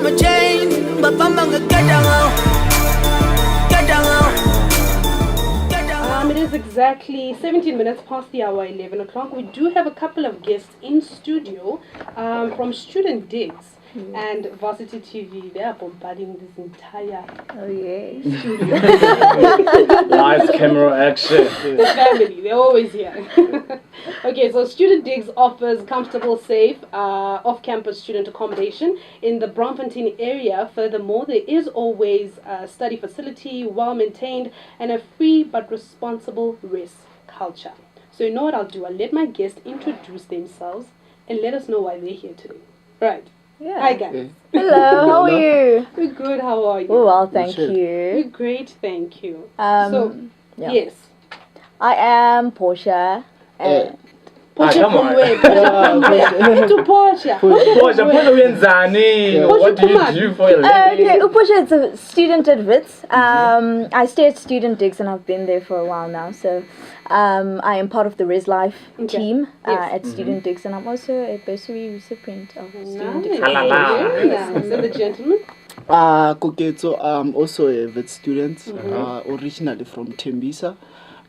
on my chain, but I'm gonna get down. It is exactly 17 minutes past the hour, 11 o'clock. We do have a couple of guests in studio from Student Digzz and Varsity TV. They are bombarding this entire studio. Live camera action. The family, they're always here. Okay, so Student Digzz offers comfortable, safe, off-campus student accommodation in the Braamfontein area. Furthermore, there is always a study facility, well-maintained, and a free but responsible risk culture. So you know what I'll do? I'll let my guests introduce themselves and let us know why they're here today. Right. Yeah. Hi guys. Hello, how are you? We're good, how are you? Oh, well, thank We're you. great, thank you. Yeah. Yes. I am Portia. And Portia come from on. where? To Portia. Portia, what do you do for a living? okay, Portia is a student at Wits. I stay at Student Digzz and I've been there for a while now. So I am part of the Res Life team at Student Digzz, and I'm also a bursary recipient of Student Digzz. Very nice. So the gentleman? Koketso, I'm also a vet student, originally from Tembisa,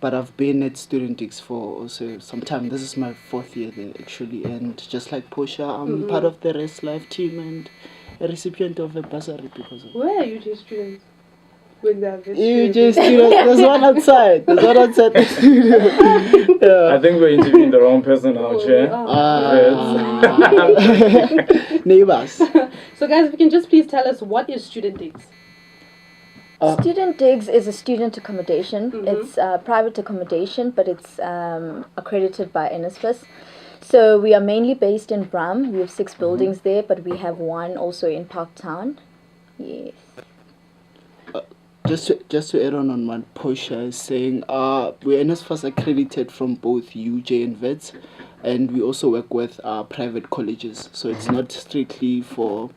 but I've been at Student Digzz for also some time. This is my 4th year there actually, and just like Portia, I'm part of the Res Life team and a recipient of a bursary because of Where are UJ students? When they're UJ students, there's one outside. There's one outside the studio. I think we're interviewing the wrong person out here. Neighbors. So guys, if you can just please tell us, what is Student Digzz? Student Digzz is a student accommodation. It's private accommodation, but it's accredited by NSFAS. So we are mainly based in Bram. We have 6 buildings there, but we have one also in Parktown. Yes. Just to add on what Portia is saying, we're NSFAS accredited from both UJ and VETS, and we also work with private colleges. So it's not strictly for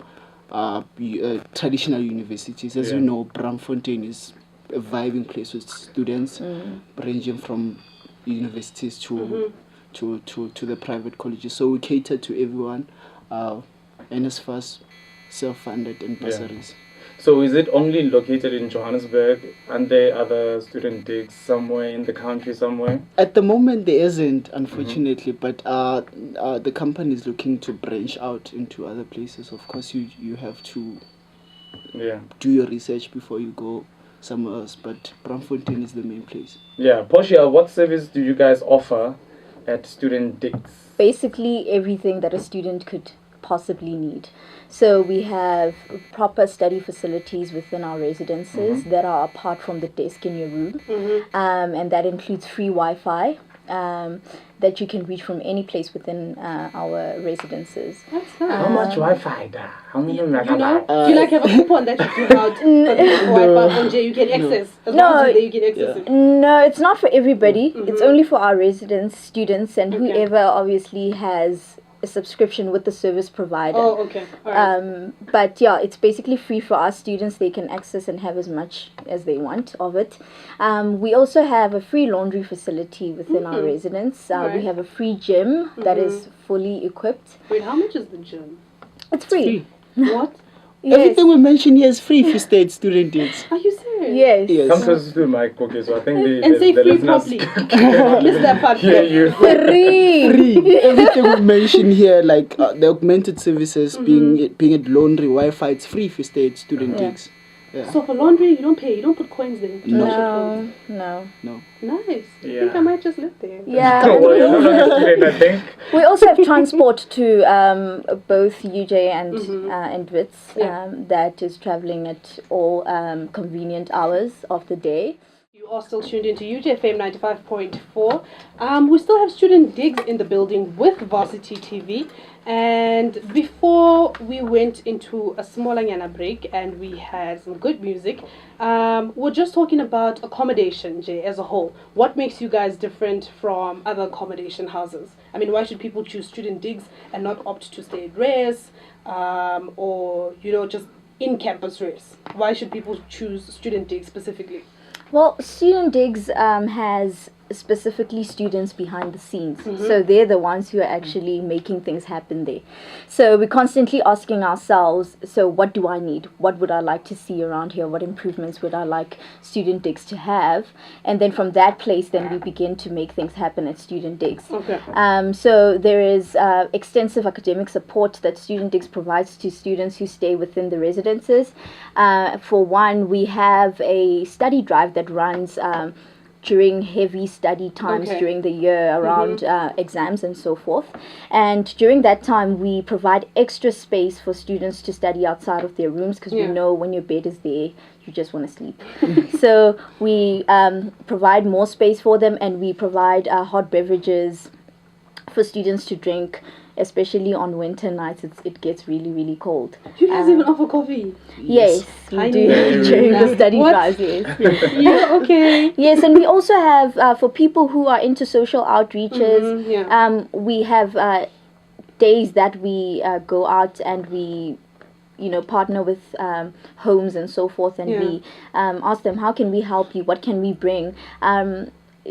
traditional universities. As you know, Braamfontein is a vibing place with students ranging from universities to the private colleges. So we cater to everyone, NSFAS, self-funded and bursaries. So is it only located in Johannesburg, and there other Student Digzz somewhere in the country somewhere? At the moment there isn't, unfortunately, but the company is looking to branch out into other places. Of course, you have to do your research before you go somewhere else, but Braamfontein is the main place. Yeah, Portia, what service do you guys offer at Student Digzz? Basically everything that a student could possibly need. So we have proper study facilities within our residences that are apart from the desk in your room, and that includes free Wi-Fi that you can reach from any place within our residences. That's nice. How much Wi-Fi? How many Do you like have a coupon that you give out for Wi-Fi on J? You get access. As long as you get access. No, it's not for everybody. It's only for our residents, students, and whoever obviously has a subscription with the service provider. Oh, okay. All right. But yeah, it's basically free for our students. They can access and have as much as they want of it. We also have a free laundry facility within our residence. We have a free gym that is fully equipped. Wait, how much is the gym? It's free. What? Yes. Everything we mention here is free if you stay at Student Digzz. Are you serious? Yes. Come closer to the mic, okay, so I think And say the free listeners properly. Miss that part. hear you. Free. Everything we mention here, like the augmented services, being it laundry, Wi-Fi, it's free if you stay at Student Digzz. Yeah. So for laundry, you don't pay. You don't put coins there. No. Nice. I Yeah. think I might just live there. Yeah. Well, you're no longer student, I think. We also have transport to both UJ and Wits that is traveling at all convenient hours of the day. You are still tuned into UJFM 95.4. We still have Student Digzz in the building with Varsity TV. And before we went into a smaller Nyana break and we had some good music, we're just talking about accommodation, Jay, as a whole. What makes you guys different from other accommodation houses? I mean, why should people choose Student Digzz and not opt to stay at Res or, just in-campus Res? Why should people choose Student Digzz specifically? Well, Student Digzz has specifically students behind the scenes. So they're the ones who are actually making things happen there. So we're constantly asking ourselves, so what do I need? What would I like to see around here? What improvements would I like Student Digzz to have? And then from that place, then we begin to make things happen at Student Digzz. Okay. So there is extensive academic support that Student Digzz provides to students who stay within the residences. For one, we have a study drive that runs during heavy study times during the year around exams and so forth. And during that time, we provide extra space for students to study outside of their rooms, because we know when your bed is there, you just want to sleep. So we provide more space for them, and we provide hot beverages for students to drink, especially on winter nights. It gets really cold. You guys even offer coffee? Yes, we do during the study drives. Yes. Yeah, okay. Yes, and we also have for people who are into social outreaches. We have days that we go out and we partner with homes and so forth, and we ask them, how can we help you? What can we bring?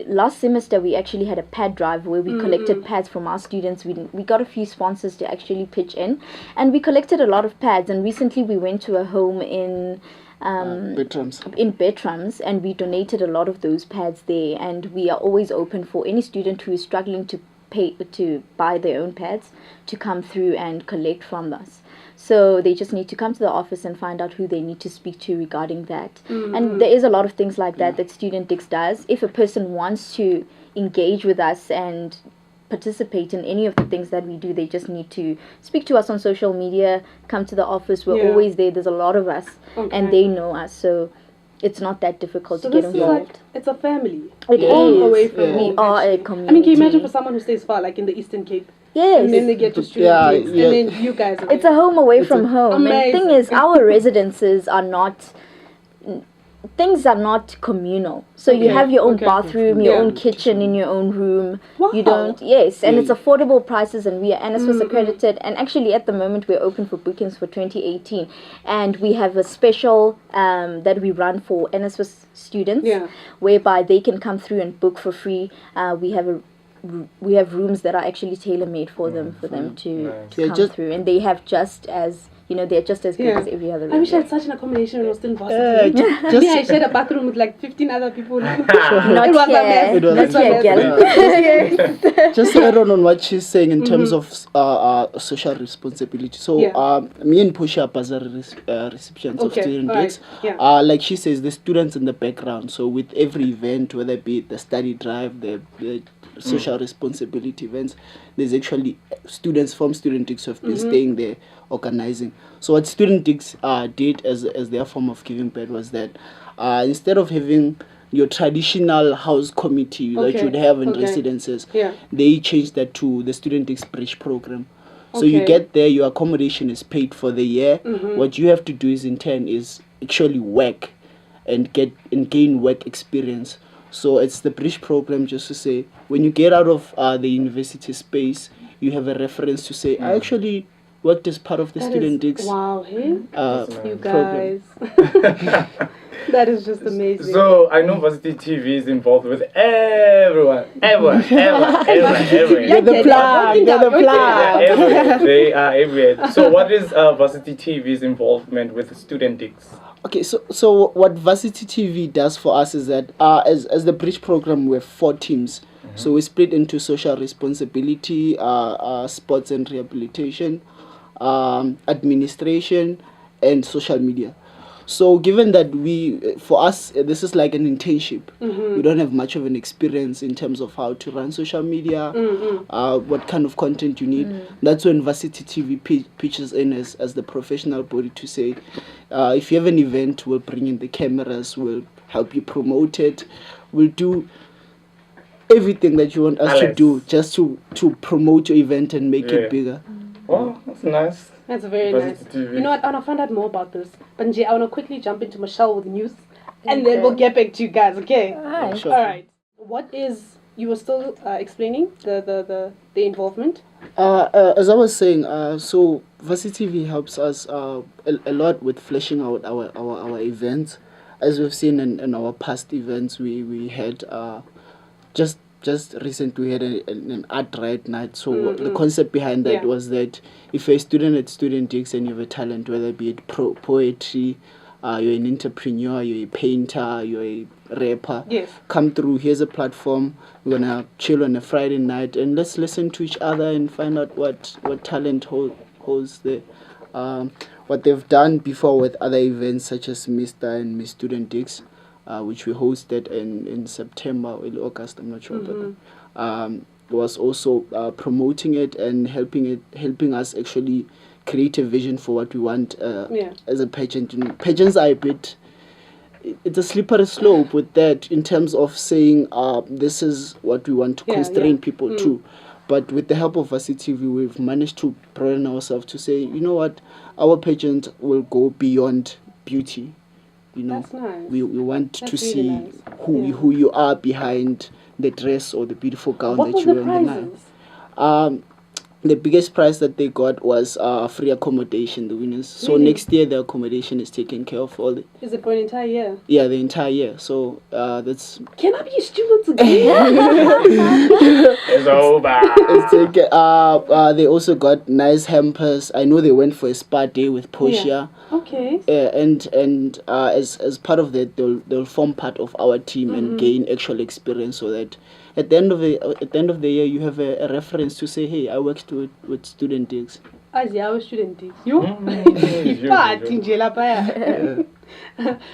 Last semester we actually had a pad drive where we collected pads from our students. We got a few sponsors to actually pitch in, and we collected a lot of pads. And recently we went to a home in Betrams, and we donated a lot of those pads there. And we are always open for any student who is struggling to buy their own pads to come through and collect from us. So they just need to come to the office and find out who they need to speak to regarding that. And there is a lot of things like that that Student Digzz does. If a person wants to engage with us and participate in any of the things that we do, they just need to speak to us on social media, come to the office. We're always there. There's a lot of us, and they know us. So it's not that difficult to get involved. It's a family. It all is. away from We home. are a community. I mean, can you imagine for someone who stays far, like in the Eastern Cape? Yes. And then they get to Student Digzz, and then you guys are It's a home away from home. And the thing is, our residences are not... Things are not communal. So you have your own bathroom, your own kitchen in your own room. Wow. You don't... Yes, and it's affordable prices, and we are NSFAS accredited. And actually, at the moment, we're open for bookings for 2018. And we have a special that we run for NSFAS students, whereby they can come through and book for free. We have rooms that are actually tailor-made for them to come through, and they have just as they're just as good as every other room. I wish I had such an accommodation when I was still in varsity. I shared a bathroom with like 15 other people. Not it was here. a mess. Just to add on what she's saying in terms of social responsibility. So me and Portia are recipients of Student Digzz. Like she says, the students in the background. So with every event, whether it be the study drive, the social responsibility events, there's actually students from Student Digzz who have been staying there organizing. So what Student Digzz did as their form of giving back was that instead of having your traditional house committee that you would have in residences, they changed that to the Student Digzz Bridge program. So you get there, your accommodation is paid for the year. What you have to do is in turn is actually work and gain work experience. So it's the bridge program, just to say, when you get out of the university space, you have a reference to say, I actually worked as part of the Student Digzz. Wow, hey? You guys. Program. That is just amazing. So I know Varsity TV is involved with everyone. You're the plug. They are everywhere. So what is Varsity TV's involvement with Student Digzz? Okay, so what Varsity TV does for us is that as the bridge program, we have 4 teams. So we split into social responsibility, sports and rehabilitation, administration, and social media. So given that for us, this is like an internship. We don't have much of an experience in terms of how to run social media, what kind of content you need. That's when Varsity TV pitches in as the professional body to say, if you have an event, we'll bring in the cameras, we'll help you promote it, we'll do everything that you want us to do just to promote your event and make it bigger. Oh, that's nice. That's very nice. TV. You know what? I want to find out more about this. But Nje, I want to quickly jump into Michelle with news, and then we'll get back to you guys. Okay? Alright. Sure. All right. What is you were still explaining the involvement? As I was saying, so Varsity TV helps us a lot with fleshing out our events. As we've seen in our past events, we had just recently we had an art riot night. So the concept behind that was that if you're a student at Student Digzz and you have a talent, whether it be it poetry, you're an entrepreneur, you're a painter, you're a rapper, come through. Here's a platform. We're gonna chill on a Friday night and let's listen to each other and find out what talent holds there. What they've done before with other events such as Mr. and Miss Student Digzz, which we hosted in September or August, I'm not sure, but was also promoting it and helping us actually create a vision for what we want as a pageant. You know, pageants are a bit, it's a slippery slope with that in terms of saying this is what we want to constrain people to. But with the help of Varsity TV, we've managed to broaden ourselves to say, you know what, our pageant will go beyond beauty. You know, that's nice. we want That's to really see nice. who you are behind the dress or the beautiful gown What that was you the wear on the night. prizes? The biggest prize that they got was free accommodation, the winners. So Really? next year the accommodation is taken care of all the Is it for an entire year? the entire year. So that's Can I be a student again? It's over. it's taken. They also got nice hampers. I know they went for a spa day with Portia. Okay. And as part of that, they'll form part of our team and gain actual experience, so that at the end of the year you have a reference to say, hey, I worked with Student Digzz. As I was student Digzz. You? Mm. But nje lapha ya.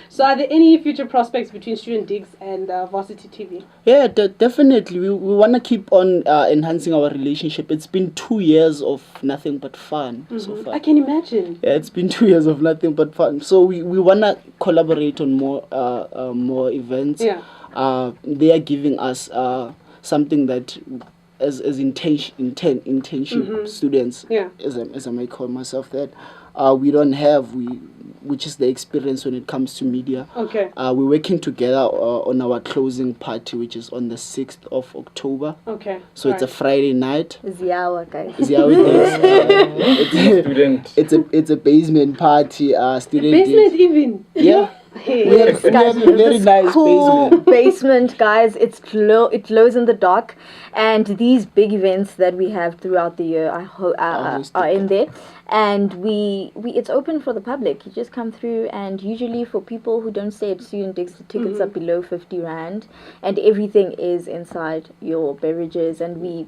So are there any future prospects between Student Digzz and Varsity TV? Yeah, definitely. We want to keep on enhancing our relationship. It's been 2 years of nothing but fun so far. I can imagine. Yeah, it's been 2 years of nothing but fun. So we want to collaborate on more events. Yeah. They are giving us something that as internship students, as I might call myself that, we don't have, which is the experience when it comes to media. Okay. We're working together on our closing party, which is on the 6th of October. Okay. So it's a Friday night. Ziawa, guys. See how it is. Student. It's a basement party. Student Basement Digzz. even. Yeah. Hey. We have a very nice Cool basement. basement, guys. It glows in the dark, and these big events that we have throughout the year are in there. And it's open for the public. You just come through, and usually for people who don't stay at Student Digzz, the tickets are below 50 rand, and everything is inside your beverages, and we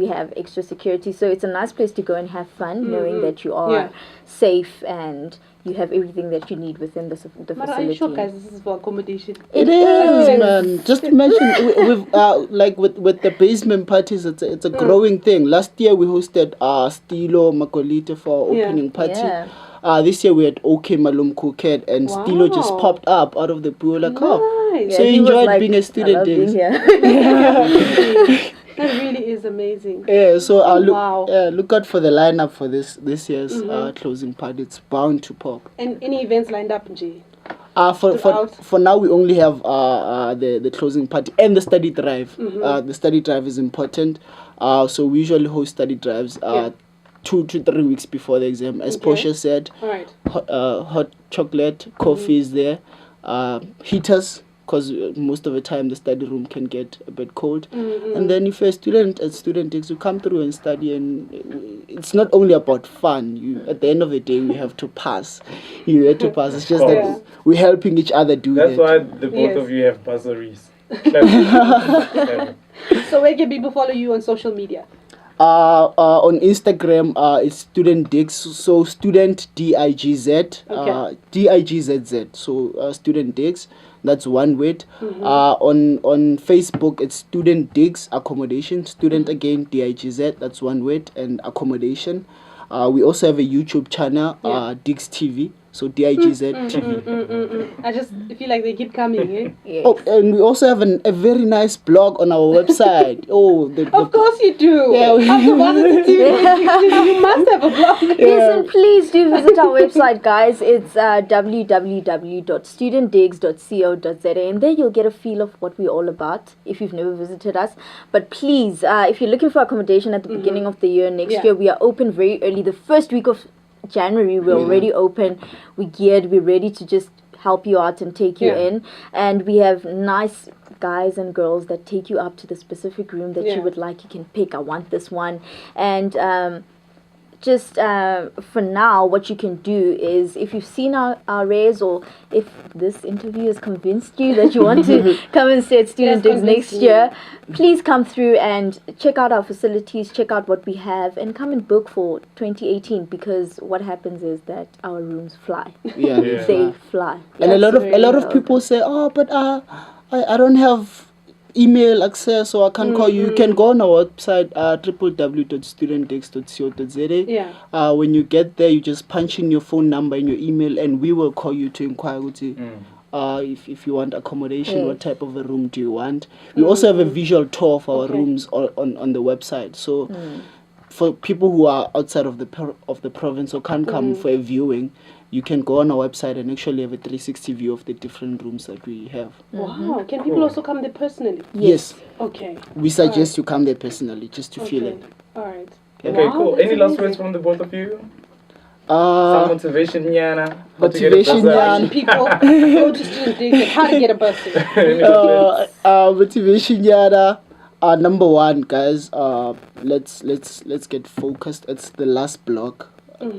have extra security. So it's a nice place to go and have fun, knowing that you are safe and you have everything that you need within the But facility. are you sure, guys, this is for accommodation? It is, man. Just imagine we've like with the basement parties, it's a growing thing. Last year we hosted Stilo Makolite for our opening party. Yeah. This year we had OK Malum Kuket, and Stilo just Wow. popped up out of the blue like, oh, Nice. so he you was enjoyed like, being a "I student love being Digzz." here. That really is amazing. Yeah, so Wow. look out for the lineup for this year's closing party. It's bound to pop. And any events lined up, Nje? For now, we only have the closing party and the study drive. The study drive is important. So we usually host study drives 2 to 3 weeks before the exam. As Portia said, All right. hot chocolate, coffee is there, heaters, because most of the time the study room can get a bit cold. And then if you're a student at Student Digzz, you come through and study, and it's not only about fun. At the end of the day, we have to pass. You have to pass. It's just that we're helping each other do That's that. why the both of you have bursaries. Clever. So where can people follow you on social media? On Instagram, it's Student Digzz, so Student Digzz, Digzz, so Student Digzz. That's one word. On Facebook, it's Student Digzz Accommodation. Student again, Digzz. That's one word, and accommodation. We also have a YouTube channel, Digzz TV. So DIGZ TV. I just feel like they keep coming, eh? Yes. Oh, and we also have a very nice blog on our website. Of course you do. Yeah, After Varsity TV, you must have a blog. Yes, and please do visit our website, guys. It's www.studentdigzz.co.za, and there you'll get a feel of what we're all about if you've never visited us. But please, if you're looking for accommodation at the beginning of the year, next year, we are open very early. The first week of January, we're already open. We're geared. We're ready to just help you out and take you Yeah. in. And we have nice guys and girls that take you up to the specific room that Yeah. you would like. You can pick, I want this one. And just for now, what you can do is, if you've seen our rays, or if this interview has convinced you that you want to come and stay at Student Yes, Digzz next convinced year, please come through and check out our facilities, check out what we have, and come and book for 2018, because what happens is that our rooms fly. Yeah. Yeah. They fly. And a lot of well. people say, oh, but I don't have email access, so I can't call you. You can go on our website, www.studentdigzz.co.za. Yeah. When you get there, you just punch in your phone number and your email, and we will call you to inquire with you. If you want accommodation, what type of a room do you want? We also have a visual tour of our rooms on the website. So for people who are outside of the province or can't come for a viewing, you can go on our website and actually have a 360 view of the different rooms that we have. Wow. Can people also come there personally? Yes. Okay. We suggest you come there personally just to feel it. All right. Okay, Wow, cool. that's Any last amazing. words from the both of you? Some motivation, Yana. motivation, Urging people go to Student Digzz and how to get a bursary. Motivation, Yada. Number one, guys. Let's get focused. It's the last block.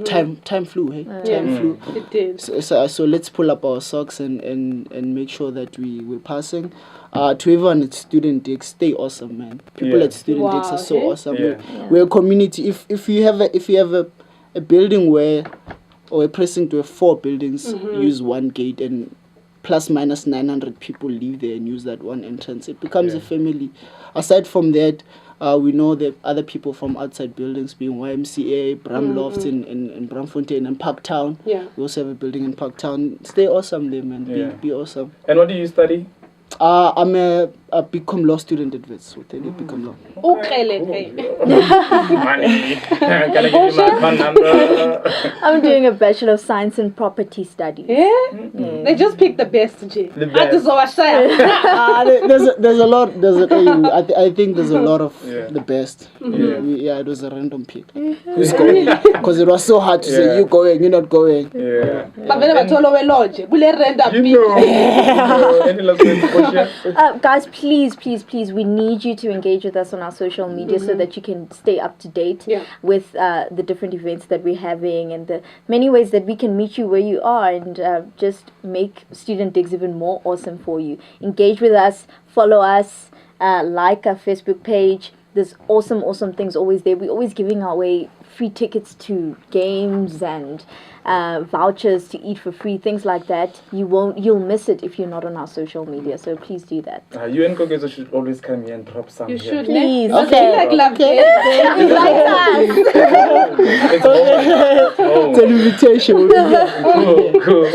Time flew, hey. Time flew. It did. So let's pull up our socks and make sure that we're passing. To everyone at Student Digzz, stay awesome, man. People at Student Digzz are so awesome. Yeah. We're a community. If you have a building or a precinct where 4 buildings use one gate, and plus minus 900 people live there and use that one entrance, it becomes a family. Aside from that, we know that other people from outside buildings, being YMCA, Bram Lofts in Bramfontein and Parktown. Yeah. We also have a building in Parktown. Stay awesome there, man. Be awesome. And what do you study? I'm a BCom law student at Wits. So tell you BCom law. Okay. Money. Can I give you my phone number? I'm doing a Bachelor of Science in Property Studies. Yeah? They just picked the best, Jay. The best. There's a lot. I think there's a lot of the best. It was a random pick. Who's going? Because it was so hard to say you going, you're not going. Yeah. Any last words, Portia? Guys, please, we need you to engage with us on our social media so that you can stay up to date with the different events that we're having and the many ways that we can meet you where you are and just make Student Digzz even more awesome for you. Engage with us, follow us, like our Facebook page. There's awesome things always there. We're always giving away free tickets to games and vouchers to eat for free, things like that. You'll miss it if you're not on our social media, so please do that. You and Koketso should always come here and drop some. You here. should. Please. Okay. Like love. It's home. It's an invitation. Cool.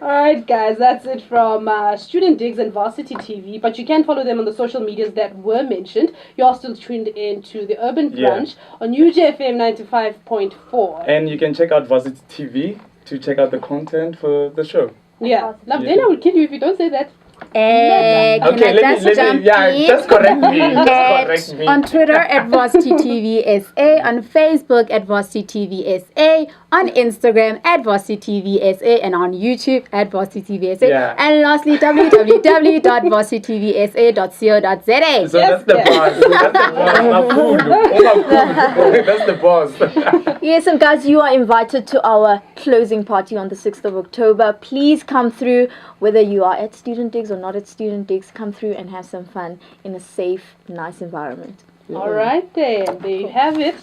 Alright guys, that's it from Student Digzz and Varsity TV, but you can follow them on the social medias that were mentioned. You're still tuned in to the Urban Brunch on UJFM 95.4. And you can check out Varsity TV to check out the content for the show. Yeah. Love, then I will kill you if you don't say that. Can I just jump in? Just correct me. Just correct me. On Twitter at Varsity TV SA, on Facebook at Varsity TV SA, on Instagram at Varsity TV SA, and on YouTube at Varsity TV SA. Yeah. And lastly, www.varsitytvsa.co.za. So that's the boss. That's the boss. My food. Oh, my food. That's the boss. Yes, and guys, you are invited to our closing party on the 6th of October. Please come through, whether you are at Student Digzz or not at Student Digzz, come through and have some fun in a safe, nice environment. Alright then, there you have it.